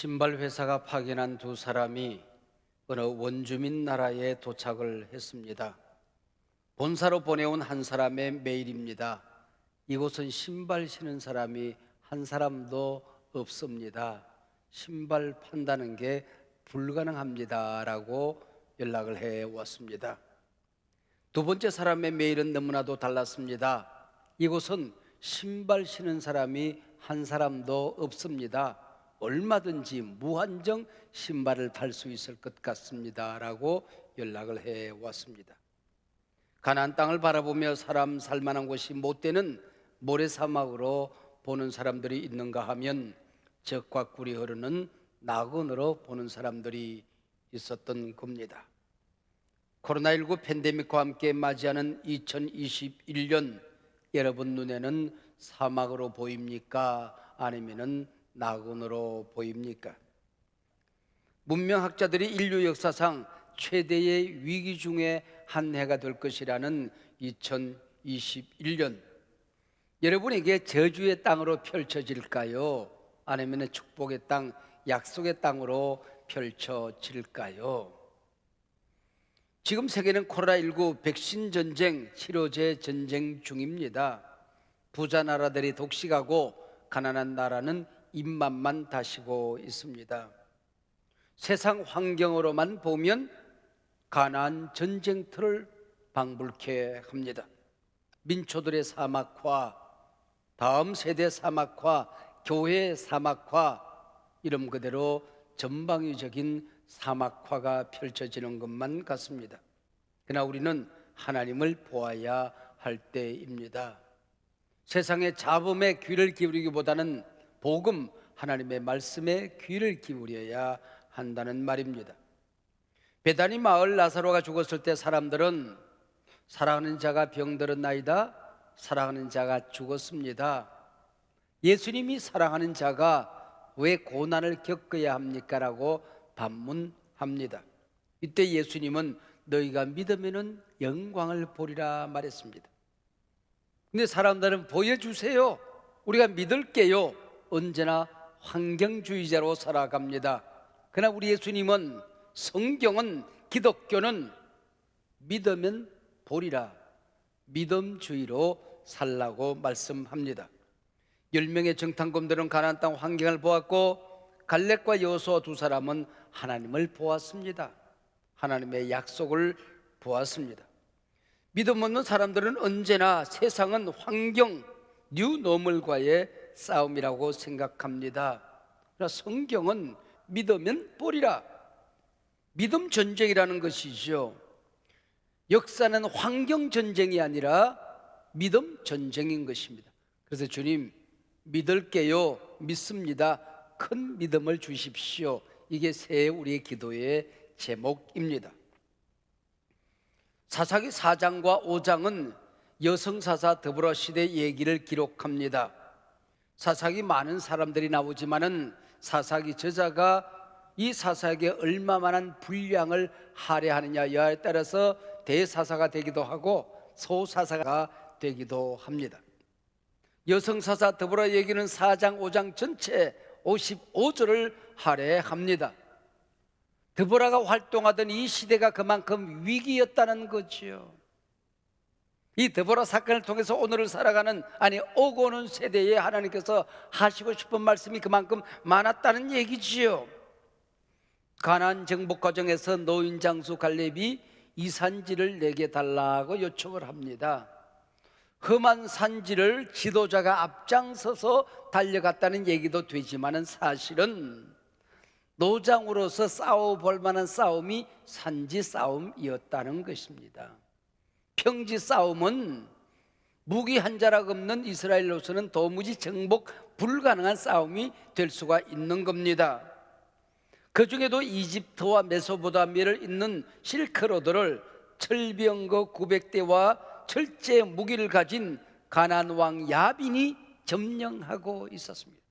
신발 회사가 파견한 두 사람이 어느 원주민 나라에 도착을 했습니다. 본사로 보내온 한 사람의 메일입니다. 이곳은 신발 신은 사람이 한 사람도 없습니다. 신발 판다는 게 불가능합니다 라고 연락을 해왔습니다. 두 번째 사람의 메일은 너무나도 달랐습니다. 이곳은 신발 신은 사람이 한 사람도 없습니다. 얼마든지 무한정 신발을 팔 수 있을 것 같습니다 라고 연락을 해왔습니다. 가나안 땅을 바라보며 사람 살만한 곳이 못 되는 모래사막으로 보는 사람들이 있는가 하면 적과 꿀이 흐르는 낙원으로 보는 사람들이 있었던 겁니다. 코로나19 팬데믹과 함께 맞이하는 2021년, 여러분 눈에는 사막으로 보입니까? 아니면은 낙원으로 보입니까? 문명학자들이 인류 역사상 최대의 위기 중에 한 해가 될 것이라는 2021년, 여러분에게 저주의 땅으로 펼쳐질까요? 아니면 축복의 땅, 약속의 땅으로 펼쳐질까요? 지금 세계는 코로나19 백신 전쟁, 치료제 전쟁 중입니다. 부자 나라들이 독식하고 가난한 나라는 입맛만 다시고 있습니다. 세상 환경으로만 보면 가나안 전쟁터를 방불케 합니다. 민초들의 사막화, 다음 세대 사막화, 교회의 사막화, 이름 그대로 전방위적인 사막화가 펼쳐지는 것만 같습니다. 그러나 우리는 하나님을 보아야 할 때입니다. 세상의 잡음에 귀를 기울이기보다는 복음, 하나님의 말씀에 귀를 기울여야 한다는 말입니다. 베다니 마을 나사로가 죽었을 때 사람들은 사랑하는 자가 병들었나이다, 사랑하는 자가 죽었습니다. 예수님이 사랑하는 자가 왜 고난을 겪어야 합니까? 라고 반문합니다. 이때 예수님은 너희가 믿으면 영광을 보리라 말했습니다. 근데 사람들은 보여주세요, 우리가 믿을게요, 언제나 환경주의자로 살아갑니다. 그러나 우리 예수님은, 성경은, 기독교는 믿으면 보리라, 믿음주의로 살라고 말씀합니다. 10명의 정탐꾼들은 가나안 땅 환경을 보았고 갈렙과 여호수아 두 사람은 하나님을 보았습니다. 하나님의 약속을 보았습니다. 믿음 없는 사람들은 언제나 세상은 환경, 뉴노멀과의 싸움이라고 생각합니다. 그러나 성경은 믿으면 보리라, 믿음 전쟁이라는 것이죠. 역사는 환경 전쟁이 아니라 믿음 전쟁인 것입니다. 그래서 주님, 믿을게요, 믿습니다, 큰 믿음을 주십시오. 이게 새해 우리의 기도의 제목입니다. 사사기 4장과 5장은 여성사사 드보라 시대 얘기를 기록합니다. 사사기 많은 사람들이 나오지만은 사사기 저자가 이 사사에게 얼마만한 분량을 할애하느냐에 따라서 대사사가 되기도 하고 소사사가 되기도 합니다. 여성사사 드보라 얘기는 4장 5장 전체 55절을 할애합니다. 드보라가 활동하던 이 시대가 그만큼 위기였다는 거지요. 이 드보라 사건을 통해서 오늘을 살아가는, 아니 오고 오는 세대에 하나님께서 하시고 싶은 말씀이 그만큼 많았다는 얘기지요. 가나안 정복 과정에서 노인 장수 갈렙이 이 산지를 내게 달라고 요청을 합니다. 험한 산지를 지도자가 앞장서서 달려갔다는 얘기도 되지만은 사실은 노장으로서 싸워볼 만한 싸움이 산지 싸움이었다는 것입니다. 평지 싸움은 무기 한 자락 없는 이스라엘로서는 도무지 정복 불가능한 싸움이 될 수가 있는 겁니다. 그 중에도 이집트와 메소포타미아를 잇는 실크로드를 철병거 900대와 철제 무기를 가진 가나안 왕 야빈이 점령하고 있었습니다.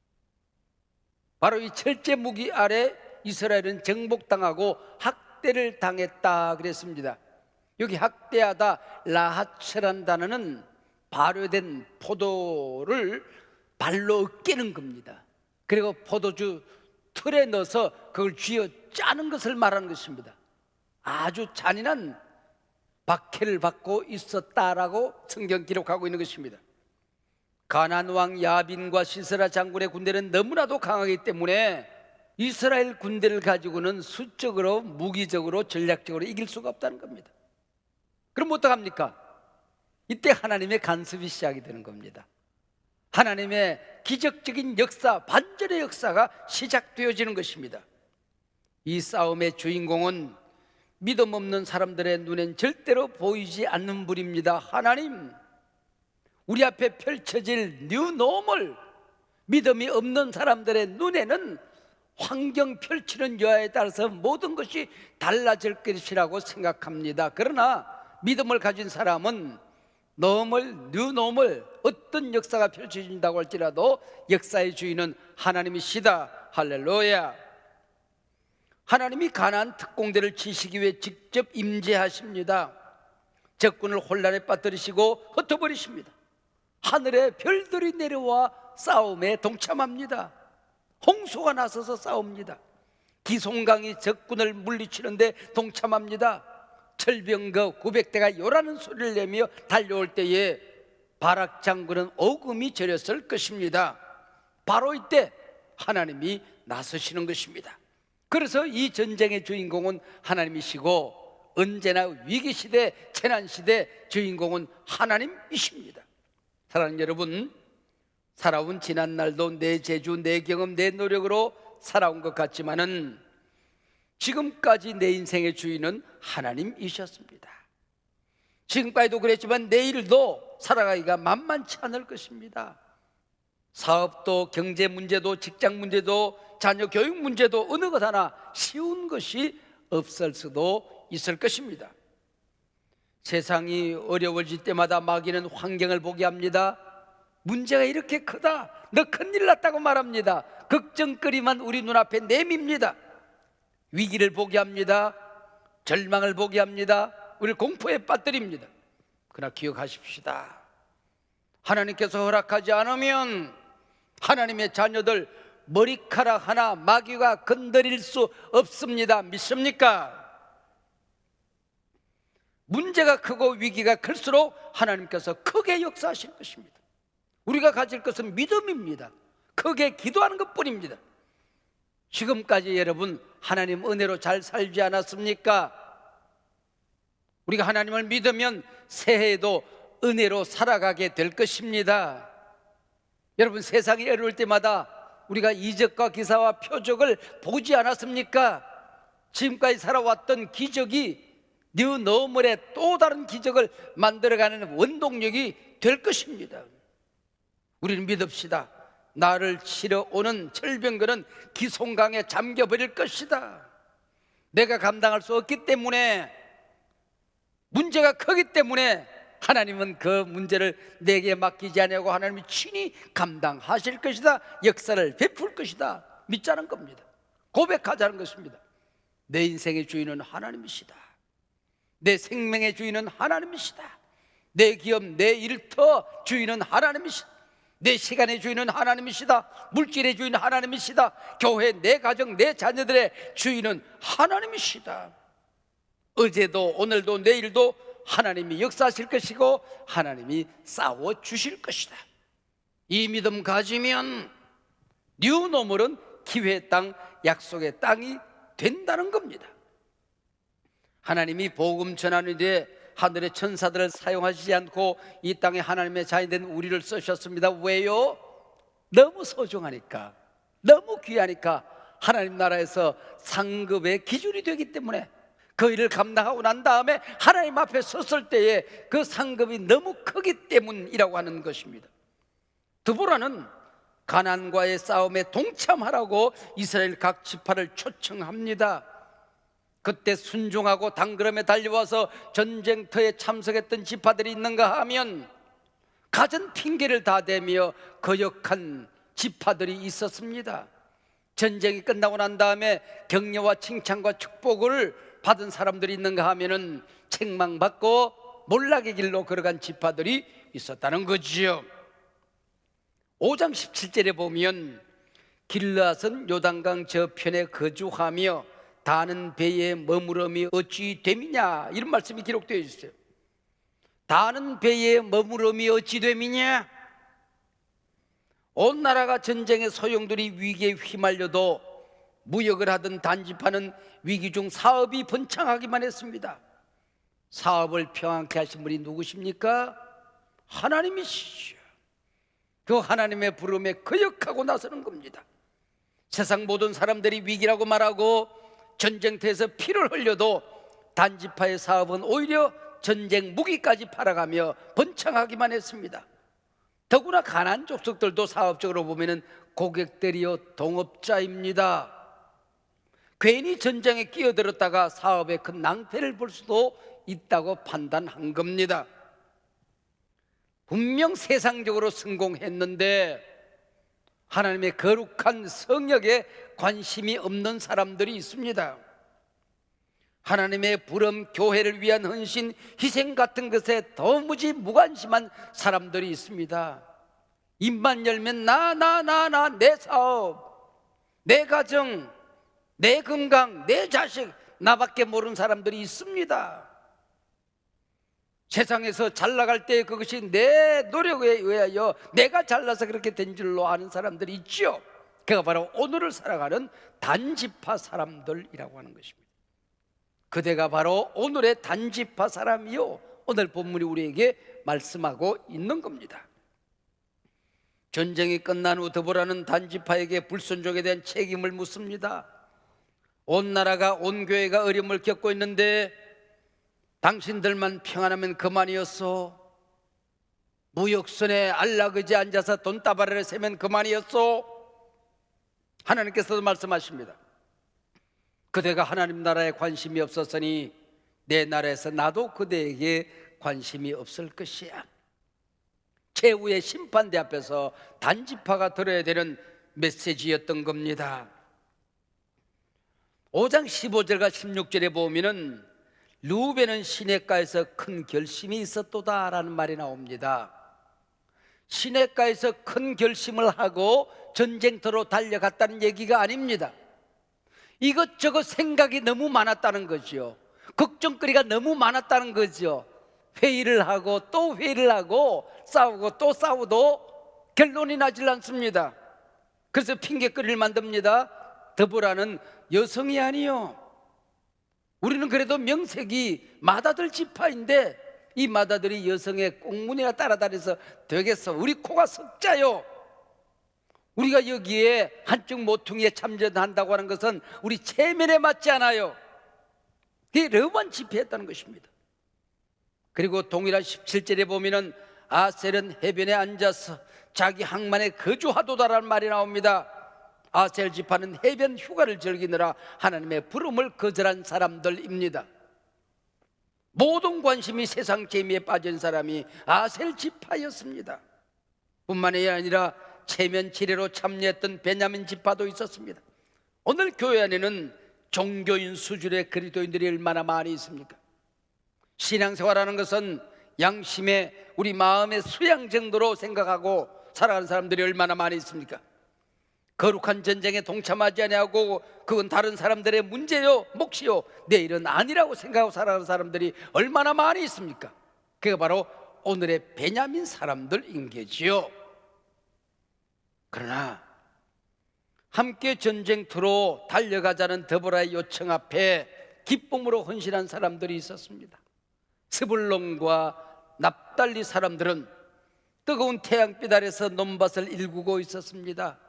바로 이 철제 무기 아래 이스라엘은 정복당하고 학대를 당했다 그랬습니다. 여기 학대하다, 라하체란 단어는 발효된 포도를 발로 으깨는 겁니다. 그리고 포도주 틀에 넣어서 그걸 쥐어 짜는 것을 말하는 것입니다. 아주 잔인한 박해를 받고 있었다라고 성경 기록하고 있는 것입니다. 가나안 왕 야빈과 시스라 장군의 군대는 너무나도 강하기 때문에 이스라엘 군대를 가지고는 수적으로, 무기적으로, 전략적으로 이길 수가 없다는 겁니다. 그럼 어떡합니까? 이때 하나님의 간섭이 시작이 되는 겁니다. 하나님의 기적적인 역사, 반전의 역사가 시작되어지는 것입니다. 이 싸움의 주인공은 믿음 없는 사람들의 눈엔 절대로 보이지 않는 분입니다. 하나님, 우리 앞에 펼쳐질 뉴노멀, 믿음이 없는 사람들의 눈에는 환경 펼치는 여하에 따라서 모든 것이 달라질 것이라고 생각합니다. 그러나 믿음을 가진 사람은 뉴노멀, 어떤 역사가 펼쳐진다고 할지라도 역사의 주인은 하나님이시다. 할렐루야. 하나님이 가나안 특공대를 치시기 위해 직접 임재하십니다. 적군을 혼란에 빠뜨리시고 흩어버리십니다. 하늘에 별들이 내려와 싸움에 동참합니다. 홍수가 나서서 싸웁니다. 기송강이 적군을 물리치는데 동참합니다. 철병거 900대가 요라는 소리를 내며 달려올 때에 바락 장군은 오금이 저렸을 것입니다. 바로 이때 하나님이 나서시는 것입니다. 그래서 이 전쟁의 주인공은 하나님이시고 언제나 위기시대, 재난시대 주인공은 하나님이십니다. 사랑하는 여러분, 살아온 지난날도 내 재주, 내 경험, 내 노력으로 살아온 것 같지만은 지금까지 내 인생의 주인은 하나님이셨습니다. 지금까지도 그랬지만 내일도 살아가기가 만만치 않을 것입니다. 사업도, 경제 문제도, 직장 문제도, 자녀 교육 문제도 어느 것 하나 쉬운 것이 없을 수도 있을 것입니다. 세상이 어려워질 때마다 마귀는 환경을 보게 합니다. 문제가 이렇게 크다, 너 큰일 났다고 말합니다. 걱정거리만 우리 눈앞에 내밉니다. 위기를 보게 합니다. 절망을 보게 합니다. 우리를 공포에 빠뜨립니다. 그러나 기억하십시다. 하나님께서 허락하지 않으면 하나님의 자녀들 머리카락 하나 마귀가 건드릴 수 없습니다. 믿습니까? 문제가 크고 위기가 클수록 하나님께서 크게 역사하실 것입니다. 우리가 가질 것은 믿음입니다. 크게 기도하는 것뿐입니다. 지금까지 여러분 하나님 은혜로 잘 살지 않았습니까? 우리가 하나님을 믿으면 새해에도 은혜로 살아가게 될 것입니다. 여러분, 세상이 어려울 때마다 우리가 이적과 기사와 표적을 보지 않았습니까? 지금까지 살아왔던 기적이 뉴노멀의 또 다른 기적을 만들어가는 원동력이 될 것입니다. 우리는 믿읍시다. 나를 치러 오는 철병거는 기송강에 잠겨버릴 것이다. 내가 감당할 수 없기 때문에, 문제가 크기 때문에 하나님은 그 문제를 내게 맡기지 않냐고 하나님이 친히 감당하실 것이다. 역사를 베풀 것이다. 믿자는 겁니다. 고백하자는 것입니다. 내 인생의 주인은 하나님이시다. 내 생명의 주인은 하나님이시다. 내 기업, 내 일터 주인은 하나님이시다. 내 시간의 주인은 하나님이시다. 물질의 주인은 하나님이시다. 교회, 내 가정, 내 자녀들의 주인은 하나님이시다. 어제도 오늘도 내일도 하나님이 역사하실 것이고 하나님이 싸워주실 것이다. 이 믿음 가지면 뉴노멀은 기회의 땅, 약속의 땅이 된다는 겁니다. 하나님이 복음 전하는 데 하늘의 천사들을 사용하시지 않고 이 땅에 하나님의 자녀된 우리를 쓰셨습니다. 왜요? 너무 소중하니까, 너무 귀하니까, 하나님 나라에서 상급의 기준이 되기 때문에, 그 일을 감당하고 난 다음에 하나님 앞에 섰을 때에 그 상급이 너무 크기 때문이라고 하는 것입니다. 드보라는 가나안과의 싸움에 동참하라고 이스라엘 각 지파를 초청합니다. 그때 순종하고 단걸음에 달려와서 전쟁터에 참석했던 지파들이 있는가 하면 갖은 핑계를 다 대며 거역한 지파들이 있었습니다. 전쟁이 끝나고 난 다음에 격려와 칭찬과 축복을 받은 사람들이 있는가 하면은 책망받고 몰락의 길로 걸어간 지파들이 있었다는 거지요. 5장 17절에 보면 길르앗은 요단강 저편에 거주하며 다는 배에 머무름이 어찌 됨이냐, 이런 말씀이 기록되어 있어요. 다는 배에 머무름이 어찌 됨이냐. 온 나라가 전쟁의 소용돌이 위기에 휘말려도 무역을 하던 단지파는 위기 중 사업이 번창하기만 했습니다. 사업을 평안케 하신 분이 누구십니까? 하나님이시죠. 그 하나님의 부름에 거역하고 나서는 겁니다. 세상 모든 사람들이 위기라고 말하고 전쟁터에서 피를 흘려도 단지파의 사업은 오히려 전쟁 무기까지 팔아가며 번창하기만 했습니다. 더구나 가나안 족속들도 사업적으로 보면 고객들이요 동업자입니다. 괜히 전쟁에 끼어들었다가 사업에 큰 낭패를 볼 수도 있다고 판단한 겁니다. 분명 세상적으로 성공했는데 하나님의 거룩한 성역에 관심이 없는 사람들이 있습니다. 하나님의 부름, 교회를 위한 헌신, 희생 같은 것에 도무지 무관심한 사람들이 있습니다. 입만 열면 나, 내 사업, 내 가정, 내 건강, 내 자식, 나밖에 모르는 사람들이 있습니다. 세상에서 잘 나갈 때 그것이 내 노력에 의하여 내가 잘나서 그렇게 된 줄로 아는 사람들이 있죠. 그가 바로 오늘을 살아가는 단지파 사람들이라고 하는 것입니다. 그대가 바로 오늘의 단지파 사람이요, 오늘 본문이 우리에게 말씀하고 있는 겁니다. 전쟁이 끝난 후 드보라는 단지파에게 불순종에 대한 책임을 묻습니다. 온 나라가, 온 교회가 어려움을 겪고 있는데 당신들만 평안하면 그만이었소. 무역선에 안락의지에 앉아서 돈다발을 세면 그만이었소. 하나님께서도 말씀하십니다. 그대가 하나님 나라에 관심이 없었으니 내 나라에서 나도 그대에게 관심이 없을 것이야. 최후의 심판대 앞에서 단지파가 들어야 되는 메시지였던 겁니다. 5장 15절과 16절에 보면은 르우벤은 시냇가에서 큰 결심이 있었도다라는 말이 나옵니다. 시냇가에서 큰 결심을 하고 전쟁터로 달려갔다는 얘기가 아닙니다. 이것저것 생각이 너무 많았다는 거죠. 걱정거리가 너무 많았다는 거죠. 회의를 하고 또 회의를 하고 싸우고 또 싸워도 결론이 나질 않습니다. 그래서 핑계거리를 만듭니다. 드보라는 여성이 아니요, 우리는 그래도 명색이 맏아들 지파인데 이 맏아들이 여성의 꽁무니나 따라다녀서 되겠어? 우리 코가 석자요. 우리가 여기에 한쪽 모퉁이에 참전한다고 하는 것은 우리 체면에 맞지 않아요. 그게 르우벤 집회였다는 것입니다. 그리고 동일한 17절에 보면은 아셀은 해변에 앉아서 자기 항만에 거주하도다라는 말이 나옵니다. 아셀 지파는 해변 휴가를 즐기느라 하나님의 부름을 거절한 사람들입니다. 모든 관심이 세상 재미에 빠진 사람이 아셀 지파였습니다. 뿐만이 아니라 체면 지례로 참여했던 베냐민 지파도 있었습니다. 오늘 교회 안에는 종교인 수준의 그리스도인들이 얼마나 많이 있습니까? 신앙생활하는 것은 양심의 우리 마음의 수양 정도로 생각하고 살아가는 사람들이 얼마나 많이 있습니까? 거룩한 전쟁에 동참하지 아니하고 그건 다른 사람들의 문제요, 몫이요, 내 일은 아니라고 생각하고 살아가는 사람들이 얼마나 많이 있습니까? 그게 바로 오늘의 베냐민 사람들인 게지요. 그러나 함께 전쟁터로 달려가자는 드보라의 요청 앞에 기쁨으로 헌신한 사람들이 있었습니다. 스불론과 납달리 사람들은 뜨거운 태양빛 아래서 논밭을 일구고 있었습니다.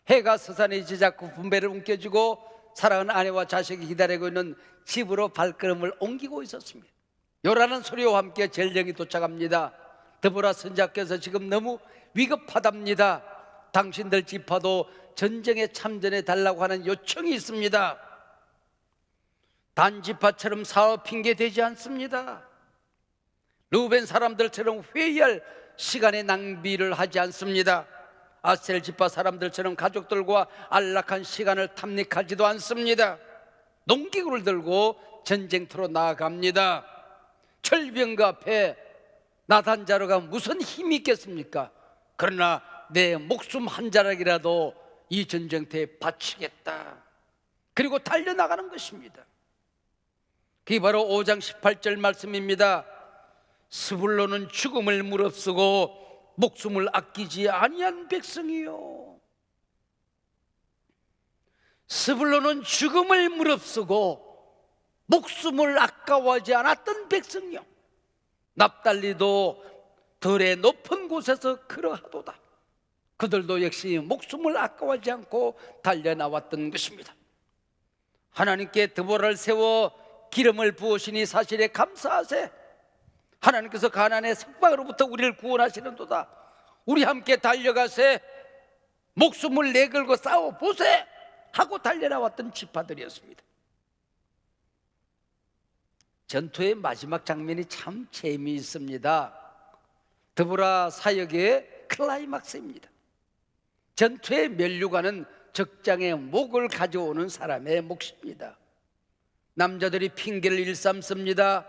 해가 서산해지자 자꾸 분배를 움켜쥐고 사랑하는 아내와 자식이 기다리고 있는 집으로 발걸음을 옮기고 있었습니다. 요라는 소리와 함께 전령이 도착합니다. 드보라 선자께서 지금 너무 위급하답니다. 당신들 지파도 전쟁에 참전해 달라고 하는 요청이 있습니다. 단지파처럼 사업 핑계 되지 않습니다. 르우벤 사람들처럼 회의할 시간의 낭비를 하지 않습니다. 아셀 지파 사람들처럼 가족들과 안락한 시간을 탐닉하지도 않습니다. 농기구를 들고 전쟁터로 나아갑니다. 철병거 앞에 나단자루가 무슨 힘이 있겠습니까? 그러나 내 목숨 한 자락이라도 이 전쟁터에 바치겠다. 그리고 달려나가는 것입니다. 그게 바로 5장 18절 말씀입니다. 스불론은 죽음을 무릅쓰고 목숨을 아끼지 아니한 백성이요. 스불론은 죽음을 무릅쓰고 목숨을 아까워하지 않았던 백성이요. 납달리도 들의 높은 곳에서 그러하도다. 그들도 역시 목숨을 아까워하지 않고 달려나왔던 것입니다. 하나님께 드보라를 세워 기름을 부으시니 사실에 감사하세. 하나님께서 가나안의 석방으로부터 우리를 구원하시는도다. 우리 함께 달려가세. 목숨을 내걸고 싸워보세 하고 달려나왔던 지파들이었습니다. 전투의 마지막 장면이 참 재미있습니다. 드보라 사역의 클라이막스입니다. 전투의 면류관은 적장의 목을 가져오는 사람의 몫입니다. 남자들이 핑계를 일삼습니다.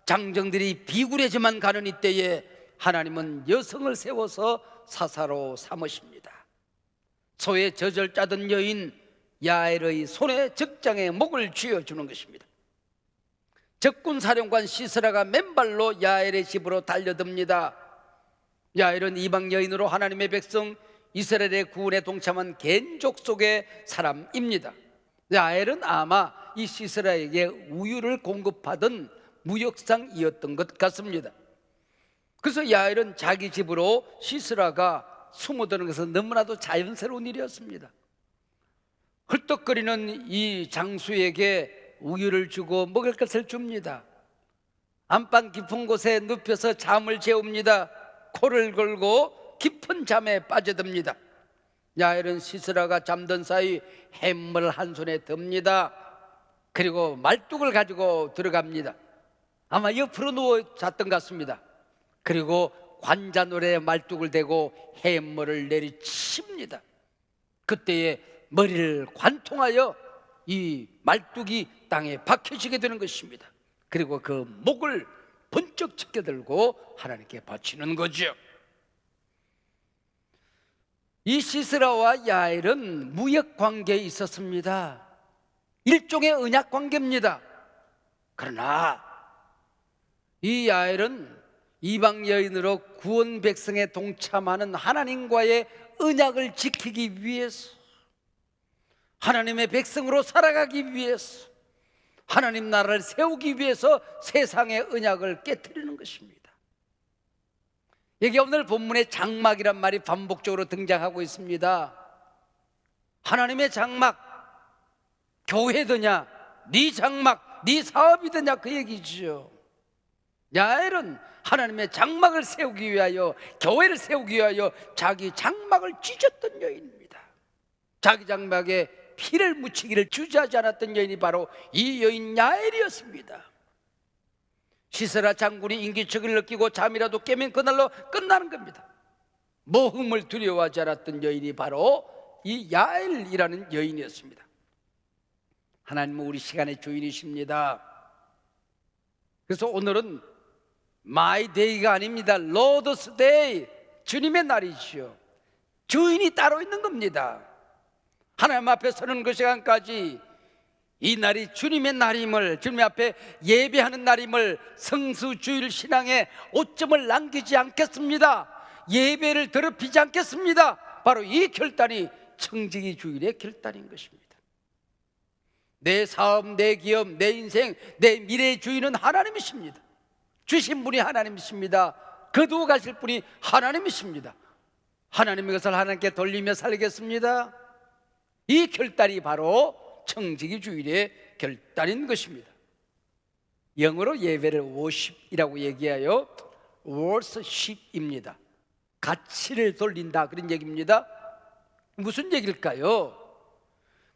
장정들이 비굴해져만 가는 이때에 하나님은 여성을 세워서 사사로 삼으십니다. 소에 젖을 짜던 여인 야엘의 손에 적장의 목을 쥐어주는 것입니다. 적군 사령관 시스라가 맨발로 야엘의 집으로 달려듭니다. 야엘은 이방 여인으로 하나님의 백성 이스라엘의 구원에 동참한 겐족 속의 사람입니다. 야엘은 아마 이 시스라에게 우유를 공급하던 무역상이었던 것 같습니다. 그래서 야엘은 자기 집으로 시스라가 숨어드는 것은 너무나도 자연스러운 일이었습니다. 헐떡거리는 이 장수에게 우유를 주고 먹을 것을 줍니다. 안방 깊은 곳에 눕혀서 잠을 재웁니다. 코를 걸고 깊은 잠에 빠져듭니다. 야엘은 시스라가 잠든 사이 햄을 한 손에 듭니다. 그리고 말뚝을 가지고 들어갑니다. 아마 옆으로 누워 잤던 것 같습니다. 그리고 관자놀에 말뚝을 대고 햄물을 내리칩니다. 그때에 머리를 관통하여 이 말뚝이 땅에 박혀지게 되는 것입니다. 그리고 그 목을 번쩍 찢겨들고 하나님께 바치는 거죠. 이 시스라와 야엘은 무역 관계에 있었습니다. 일종의 언약 관계입니다. 그러나 이 야엘은 이방 여인으로 구원 백성에 동참하는 하나님과의 언약을 지키기 위해서, 하나님의 백성으로 살아가기 위해서, 하나님 나라를 세우기 위해서 세상의 언약을 깨트리는 것입니다. 여기 오늘 본문에 장막이란 말이 반복적으로 등장하고 있습니다. 하나님의 장막, 교회더냐, 네 장막, 네 사업이더냐 그 얘기죠. 야엘은 하나님의 장막을 세우기 위하여, 교회를 세우기 위하여 자기 장막을 찢었던 여인입니다. 자기 장막에 피를 묻히기를 주저하지 않았던 여인이 바로 이 여인 야엘이었습니다. 시스라 장군이 인기척을 느끼고 잠이라도 깨면 그날로 끝나는 겁니다. 모험을 두려워하지 않았던 여인이 바로 이 야엘이라는 여인이었습니다. 하나님은 우리 시간의 주인이십니다. 그래서 오늘은 My Day가 아닙니다. Lord's Day, 주님의 날이죠. 주인이 따로 있는 겁니다. 하나님 앞에 서는 그 시간까지 이 날이 주님의 날임을, 주님 앞에 예배하는 날임을 성수주일 신앙에 오점을 남기지 않겠습니다. 예배를 더럽히지 않겠습니다. 바로 이 결단이 청지기 주일의 결단인 것입니다. 내 사업, 내 기업, 내 인생, 내 미래의 주인은 하나님이십니다. 주신 분이 하나님이십니다. 거두어 가실 분이 하나님이십니다. 하나님의 것을 하나님께 돌리며 살겠습니다. 이 결단이 바로 청지기 주일의 결단인 것입니다. 영어로 예배를 worship이라고 얘기하여 worship입니다. 가치를 돌린다 그런 얘기입니다. 무슨 얘기일까요?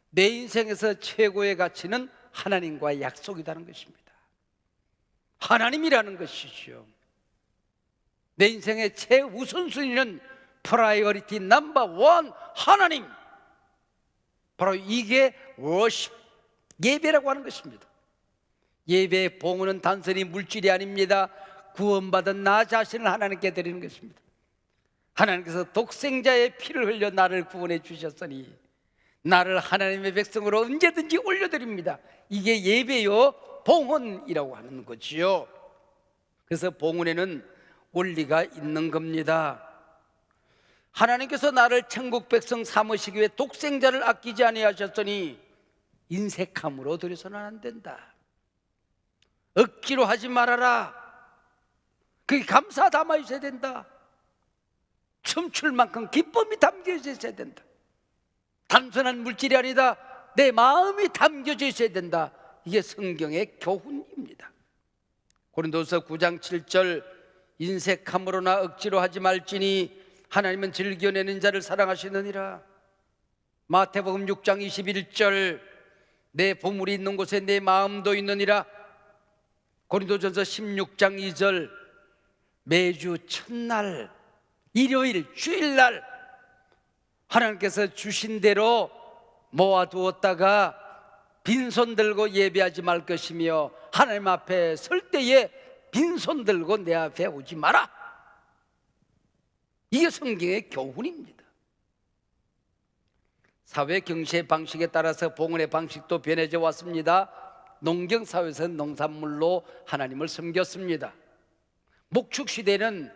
내 인생에서 최고의 가치는 하나님과의 약속이라는 것입니다. 하나님이라는 것이죠. 내 인생의 최우선순위는 프라이어리티 넘버 원, 하나님. 바로 이게 워십, 예배라고 하는 것입니다. 예배의 봉헌은 단순히 물질이 아닙니다. 구원받은 나 자신을 하나님께 드리는 것입니다. 하나님께서 독생자의 피를 흘려 나를 구원해 주셨으니 나를 하나님의 백성으로 언제든지 올려드립니다. 이게 예배요 봉헌이라고 하는 거지요. 그래서 봉헌에는 원리가 있는 겁니다. 하나님께서 나를 천국 백성 삼으시기 위해 독생자를 아끼지 아니하셨으니 인색함으로 드려서는 안 된다. 억지로 하지 말아라. 그게 감사 담아 있어야 된다. 춤출 만큼 기쁨이 담겨 있어야 된다. 단순한 물질이 아니다. 내 마음이 담겨져 있어야 된다. 이게 성경의 교훈입니다. 고린도서 9장 7절 인색함으로나 억지로 하지 말지니 하나님은 즐겨내는 자를 사랑하시느니라. 마태복음 6장 21절 내 보물이 있는 곳에 내 마음도 있느니라. 고린도전서 16장 2절 매주 첫날 일요일 주일날 하나님께서 주신 대로 모아두었다가 빈손 들고 예배하지 말 것이며 하나님 앞에 설 때에 빈손 들고 내 앞에 오지 마라. 이게 성경의 교훈입니다. 사회 경제 방식에 따라서 봉헌의 방식도 변해져 왔습니다. 농경사회에서는 농산물로 하나님을 섬겼습니다. 목축시대는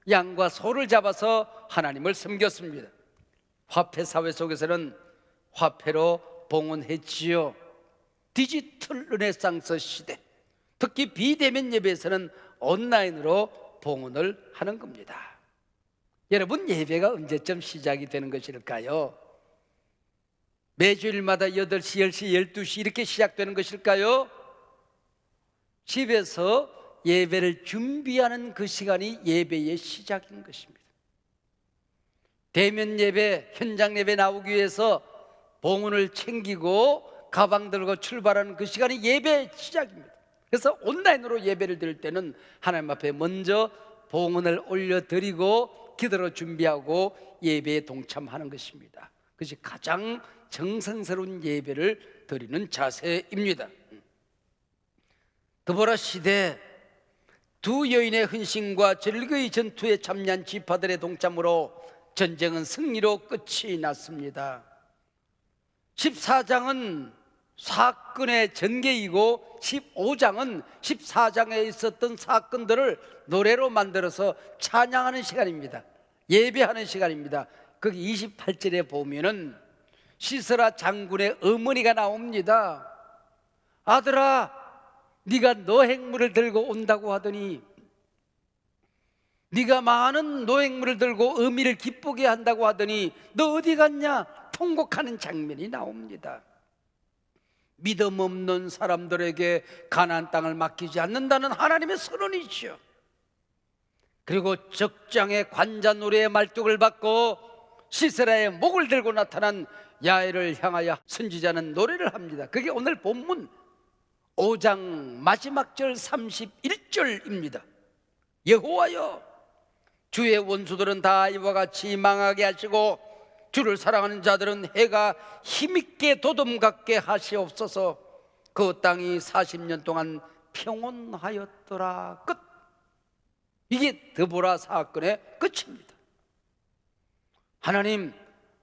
양과 소를 잡아서 하나님을 섬겼습니다. 화폐사회 속에서는 화폐로 봉헌했지요. 디지털 르네상스 시대, 특히 비대면 예배에서는 온라인으로 봉헌을 하는 겁니다. 여러분, 예배가 언제쯤 시작이 되는 것일까요? 매주일마다 8시, 10시, 12시 이렇게 시작되는 것일까요? 집에서 예배를 준비하는 그 시간이 예배의 시작인 것입니다. 대면 예배, 현장 예배 나오기 위해서 봉헌을 챙기고 가방 들고 출발하는 그 시간이 예배의 시작입니다. 그래서 온라인으로 예배를 드릴 때는 하나님 앞에 먼저 봉헌을 올려드리고 기도로 준비하고 예배에 동참하는 것입니다. 그것이 가장 정성스러운 예배를 드리는 자세입니다. 드보라 시대 두 여인의 헌신과 절거의 전투에 참여한 지파들의 동참으로 전쟁은 승리로 끝이 났습니다. 14장은 사건의 전개이고 15장은 14장에 있었던 사건들을 노래로 만들어서 찬양하는 시간입니다. 예배하는 시간입니다. 거기 28절에 보면은 시스라 장군의 어머니가 나옵니다. 아들아, 네가 노획물을 들고 온다고 하더니, 네가 많은 노획물을 들고 어미를 기쁘게 한다고 하더니 너 어디 갔냐? 통곡하는 장면이 나옵니다. 믿음 없는 사람들에게 가나안 땅을 맡기지 않는다는 하나님의 선언이죠. 그리고 적장의 관자 노래의 말뚝을 받고 시세라의 목을 들고 나타난 야엘을 향하여 선지자는 노래를 합니다. 그게 오늘 본문 5장 마지막 절 31절입니다. 여호와여, 주의 원수들은 다 이와 같이 망하게 하시고 주를 사랑하는 자들은 해가 힘있게 도dom같게 하시옵소서. 그 땅이 40년 동안 평온하였더라. 끝. 이게 드보라 사건의 끝입니다.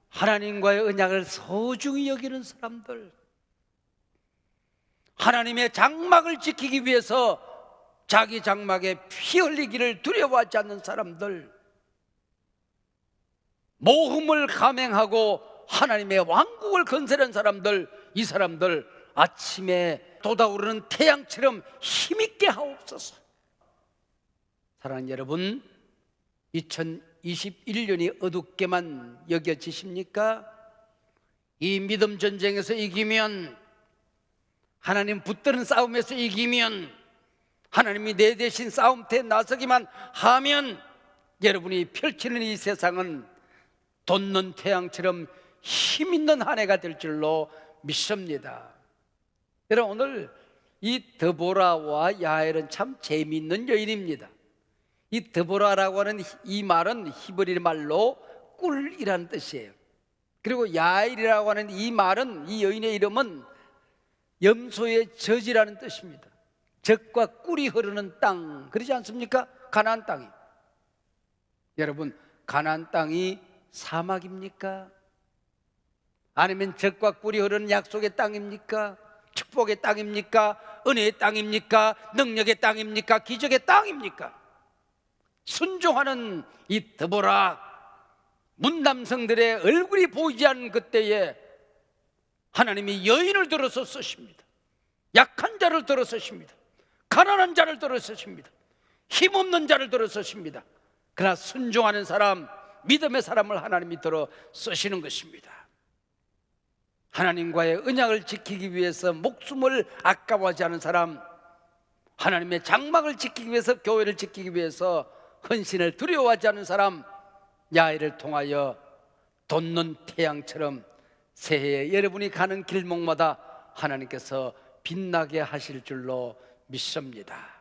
하나님과의 언약을 소중히 여기는 사람들, 하나님의 장막을 지키기 위해서 자기 장막에 피 흘리기를 두려워하지 않는 사람들, 모험을 감행하고 하나님의 왕국을 건설한 사람들, 이 사람들 아침에 돋아오르는 태양처럼 힘있게 하옵소서. 사랑하는 여러분, 2021년이 어둡게만 여겨지십니까? 이 믿음 전쟁에서 이기면, 하나님 붙드는 싸움에서 이기면, 하나님이 내 대신 싸움터에 나서기만 하면 여러분이 펼치는 이 세상은 돋는 태양처럼 힘있는 한 해가 될 줄로 믿습니다. 여러분, 오늘 이 드보라와 야엘은 참 재미있는 여인입니다. 이 드보라라고 하는 이 말은 히브리 말로 꿀이라는 뜻이에요. 그리고 야엘이라고 하는 이 말은, 이 여인의 이름은 염소의 젖이라는 뜻입니다. 젖과 꿀이 흐르는 땅, 그러지 않습니까? 가나안 땅이. 여러분, 가나안 땅이 사막입니까? 아니면 젖과 꿀이 흐르는 약속의 땅입니까? 축복의 땅입니까? 은혜의 땅입니까? 능력의 땅입니까? 기적의 땅입니까? 순종하는 이 드보라 문남성들의 얼굴이 보이지 않는 그때에 하나님이 여인을 들어서 쓰십니다. 약한 자를 들어 쓰십니다. 가난한 자를 들어 쓰십니다. 힘없는 자를 들어 쓰십니다. 그러나 순종하는 사람, 믿음의 사람을 하나님이 들어 쓰시는 것입니다. 하나님과의 언약을 지키기 위해서 목숨을 아까워하지 않은 사람, 하나님의 장막을 지키기 위해서, 교회를 지키기 위해서 헌신을 두려워하지 않은 사람, 야훼를 통하여 돋는 태양처럼 새해에 여러분이 가는 길목마다 하나님께서 빛나게 하실 줄로 믿습니다.